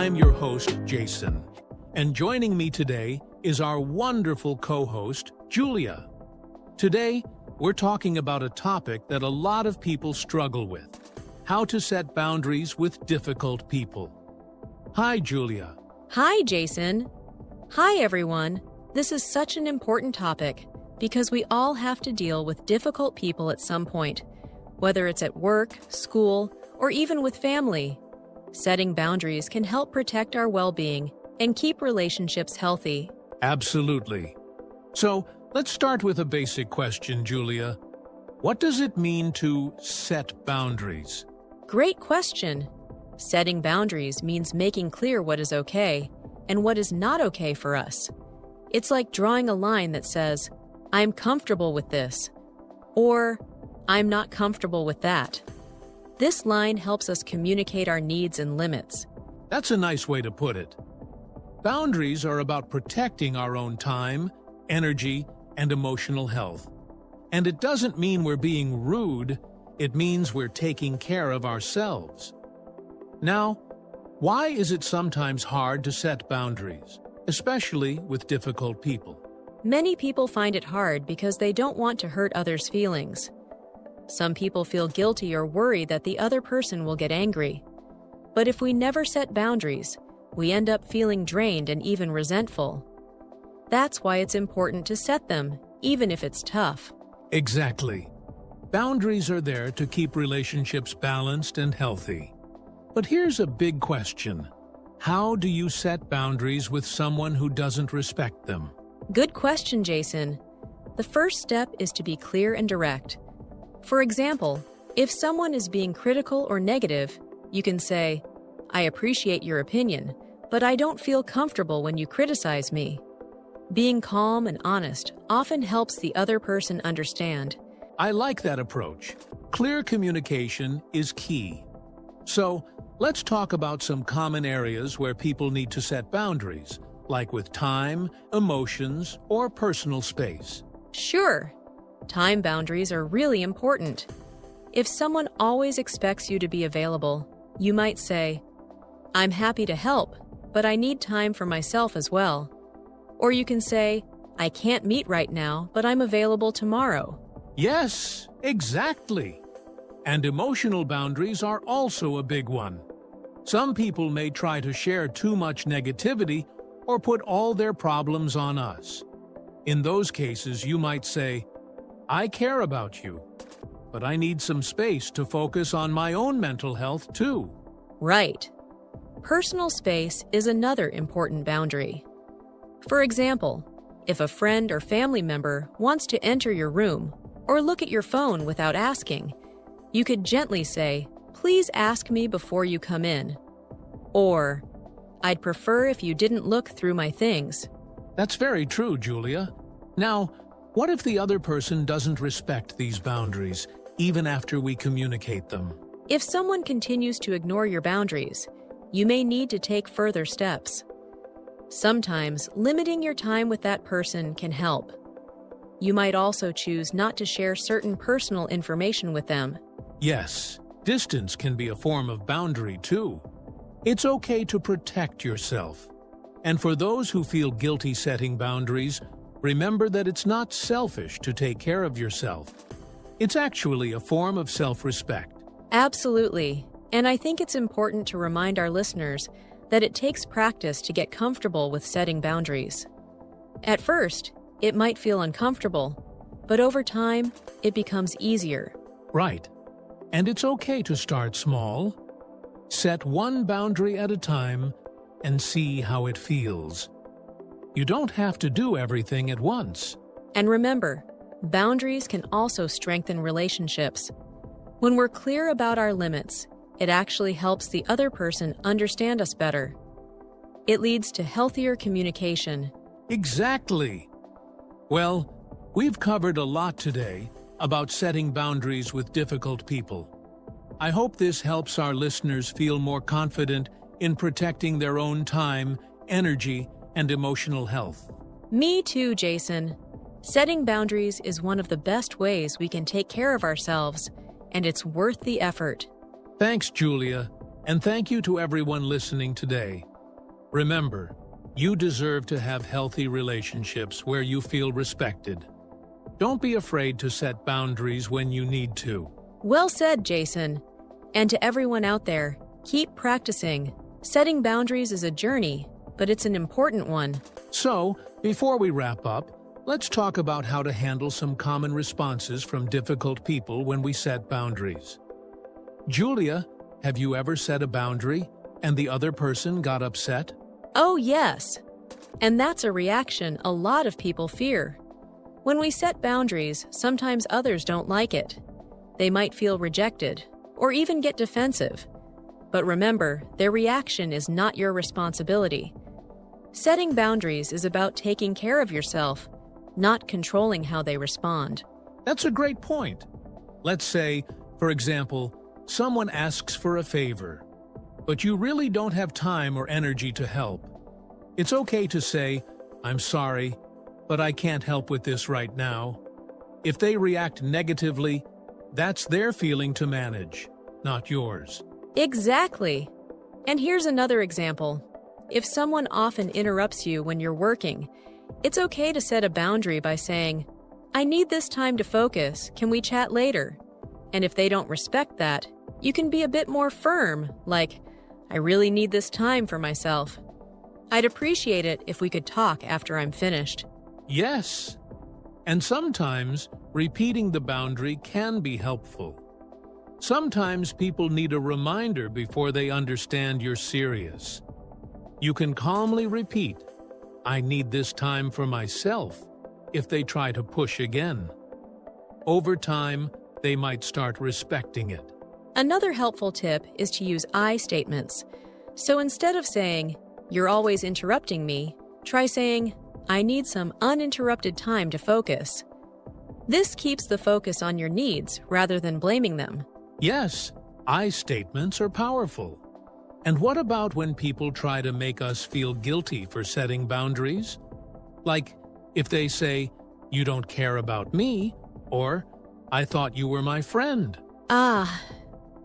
I'm your host, Jason, and joining me today is our wonderful co-host, Julia. Today, we're talking about a topic that a lot of people struggle with: how to set boundaries with difficult people. Hi, Julia. Hi, Jason. Hi, everyone. This is such an important topic because we all have to deal with difficult people at some point, whether it's at work, school, or even with family. Setting boundaries can help protect our well-being and keep relationships healthy. Absolutely. So, let's start with a basic question, Julia. What does it mean to set boundaries? Great question. Setting boundaries means making clear what is okay and what is not okay for us. It's like drawing a line that says, "I'm comfortable with this," or "I'm not comfortable with that." This line helps us communicate our needs and limits. That's a nice way to put it. Boundaries are about protecting our own time, energy, and emotional health. And it doesn't mean we're being rude, it means we're taking care of ourselves. Now, why is it sometimes hard to set boundaries, especially with difficult people? Many people find it hard because they don't want to hurt others' feelings. Some people feel guilty or worry that the other person will get angry. But if we never set boundaries, we end up feeling drained and even resentful. That's why it's important to set them, even if it's tough. Exactly. Boundaries are there to keep relationships balanced and healthy. But here's a big question. How do you set boundaries with someone who doesn't respect them? Good question, Jason. The first step is to be clear and direct. For example, if someone is being critical or negative, you can say, "I appreciate your opinion, but I don't feel comfortable when you criticize me." Being calm and honest often helps the other person understand. I like that approach. Clear communication is key. So, let's talk about some common areas where people need to set boundaries, like with time, emotions, or personal space. Sure. Time boundaries are really important. If someone always expects you to be available, you might say, "I'm happy to help, but I need time for myself as well." Or you can say, "I can't meet right now, but I'm available tomorrow." Yes, exactly. And emotional boundaries are also a big one. Some people may try to share too much negativity or put all their problems on us. In those cases, you might say, "I care about you, but I need some space to focus on my own mental health too." Right. Personal space is another important boundary. For example, if a friend or family member wants to enter your room or look at your phone without asking, you could gently say, "Please ask me before you come in." Or, "I'd prefer if you didn't look through my things." That's very true, Julia. Now, what if the other person doesn't respect these boundaries, even after we communicate them? If someone continues to ignore your boundaries, you may need to take further steps. Sometimes, limiting your time with that person can help. You might also choose not to share certain personal information with them. Yes, distance can be a form of boundary too. It's okay to protect yourself. And for those who feel guilty setting boundaries, remember that it's not selfish to take care of yourself. It's actually a form of self-respect. Absolutely. And I think it's important to remind our listeners that it takes practice to get comfortable with setting boundaries. At first, it might feel uncomfortable, but over time, it becomes easier. Right. And it's okay to start small. Set one boundary at a time and see how it feels. You don't have to do everything at once. And remember, boundaries can also strengthen relationships. When we're clear about our limits, it actually helps the other person understand us better. It leads to healthier communication. Exactly. Well, we've covered a lot today about setting boundaries with difficult people. I hope this helps our listeners feel more confident in protecting their own time, energy, and emotional health. Me too, Jason. Setting boundaries is one of the best ways we can take care of ourselves, and it's worth the effort. Thanks, Julia, and thank you to everyone listening today. Remember, you deserve to have healthy relationships where you feel respected. Don't be afraid to set boundaries when you need to. Well said, Jason. And to everyone out there, keep practicing. Setting boundaries is a journey, but it's an important one. So, before we wrap up, let's talk about how to handle some common responses from difficult people when we set boundaries. Julia, have you ever set a boundary and the other person got upset? Oh, yes. And that's a reaction a lot of people fear. When we set boundaries, sometimes others don't like it. They might feel rejected or even get defensive. But remember, their reaction is not your responsibility. Setting boundaries is about taking care of yourself, not controlling how they respond. That's a great point. Let's say, for example, someone asks for a favor, but you really don't have time or energy to help. It's okay to say, "I'm sorry, but I can't help with this right now." If they react negatively, that's their feeling to manage, not yours. Exactly. And here's another example. If someone often interrupts you when you're working, it's okay to set a boundary by saying, "I need this time to focus. Can we chat later?" And if they don't respect that, you can be a bit more firm, like, "I really need this time for myself. I'd appreciate it if we could talk after I'm finished." Yes. And sometimes repeating the boundary can be helpful. Sometimes people need a reminder before they understand you're serious. You can calmly repeat, "I need this time for myself," if they try to push again. Over time, they might start respecting it. Another helpful tip is to use I statements. So instead of saying, "You're always interrupting me," try saying, "I need some uninterrupted time to focus." This keeps the focus on your needs rather than blaming them. Yes, I statements are powerful. And what about when people try to make us feel guilty for setting boundaries? Like, if they say, "You don't care about me," or "I thought you were my friend."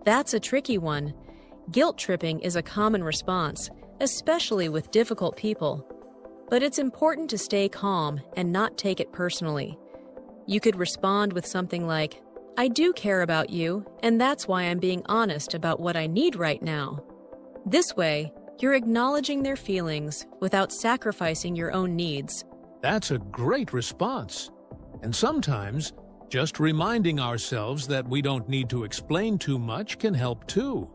That's a tricky one. Guilt tripping is a common response, especially with difficult people. But it's important to stay calm and not take it personally. You could respond with something like, "I do care about you, and that's why I'm being honest about what I need right now." This way, you're acknowledging their feelings without sacrificing your own needs. That's a great response. And sometimes, just reminding ourselves that we don't need to explain too much can help too.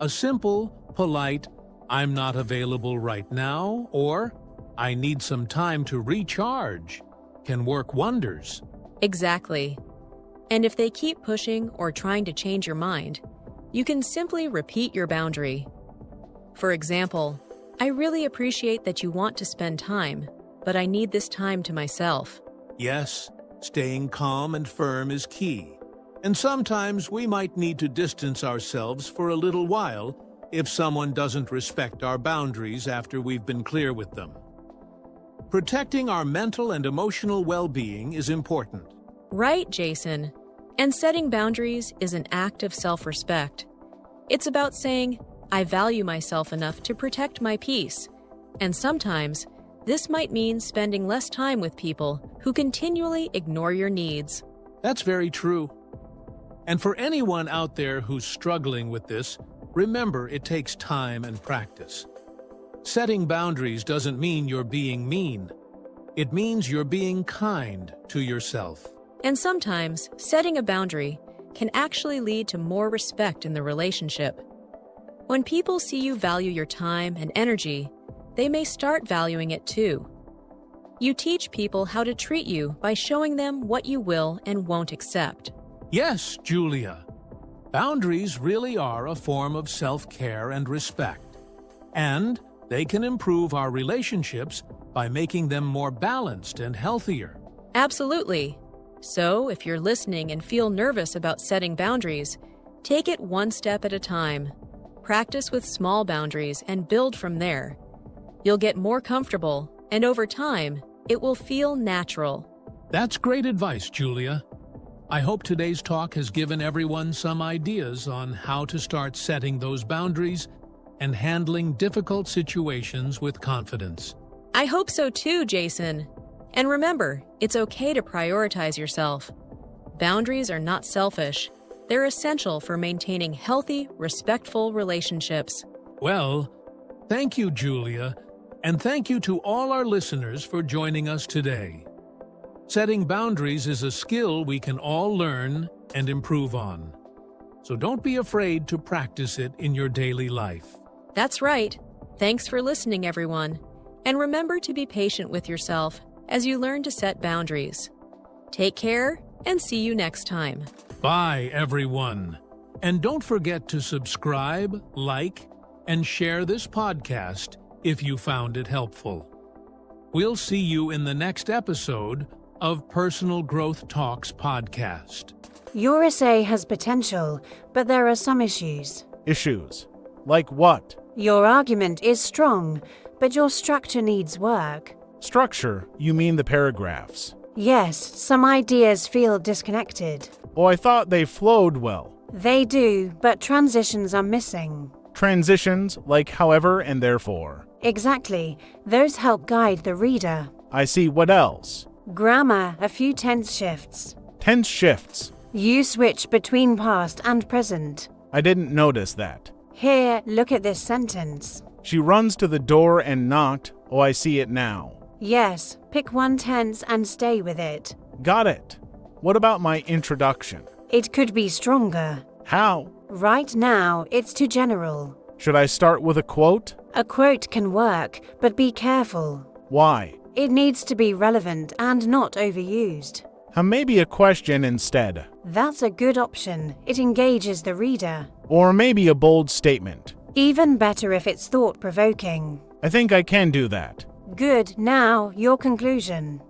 A simple, polite, "I'm not available right now," or "I need some time to recharge," can work wonders. Exactly. And if they keep pushing or trying to change your mind, you can simply repeat your boundary. For example, "I really appreciate that you want to spend time, but I need this time to myself." Yes, staying calm and firm is key. And sometimes we might need to distance ourselves for a little while if someone doesn't respect our boundaries after we've been clear with them. Protecting our mental and emotional well-being is important. Right, Jason. And setting boundaries is an act of self-respect. It's about saying, "I value myself enough to protect my peace." And sometimes, this might mean spending less time with people who continually ignore your needs. That's very true. And for anyone out there who's struggling with this, remember it takes time and practice. Setting boundaries doesn't mean you're being mean. It means you're being kind to yourself. And sometimes, setting a boundary can actually lead to more respect in the relationship. When people see you value your time and energy, they may start valuing it too. You teach people how to treat you by showing them what you will and won't accept. Yes, Julia. Boundaries really are a form of self-care and respect. And they can improve our relationships by making them more balanced and healthier. Absolutely. So, if you're listening and feel nervous about setting boundaries, take it one step at a time. Practice with small boundaries and build from there. You'll get more comfortable, and over time, it will feel natural. That's great advice, Julia. I hope today's talk has given everyone some ideas on how to start setting those boundaries and handling difficult situations with confidence. I hope so too, Jason. And remember, it's okay to prioritize yourself. Boundaries are not selfish. They're essential for maintaining healthy, respectful relationships. Well, thank you, Julia, and thank you to all our listeners for joining us today. Setting boundaries is a skill we can all learn and improve on. So don't be afraid to practice it in your daily life. That's right. Thanks for listening, everyone. And remember to be patient with yourself as you learn to set boundaries. Take care and see you next time. Bye, everyone. And don't forget to subscribe, like, and share this podcast if you found it helpful. We'll see you in the next episode of Personal Growth Talks podcast. Your essay has potential, but there are some issues. Issues? Like what? Your argument is strong, but your structure needs work. Structure? You mean the paragraphs? Yes, some ideas feel disconnected. Oh, I thought they flowed well. They do, but transitions are missing. Transitions, like however and therefore. Exactly. Those help guide the reader. I see. What else? Grammar, a few tense shifts. Tense shifts. You switch between past and present. I didn't notice that. Here, look at this sentence. She runs to the door and knocked. Oh, I see it now. Yes, pick one tense and stay with it. Got it. What about my introduction? It could be stronger. How? Right now, it's too general. Should I start with a quote? A quote can work, but be careful. Why? It needs to be relevant and not overused. Maybe a question instead. That's a good option. It engages the reader. Or maybe a bold statement. Even better if it's thought-provoking. I think I can do that. Good. Now, your conclusion.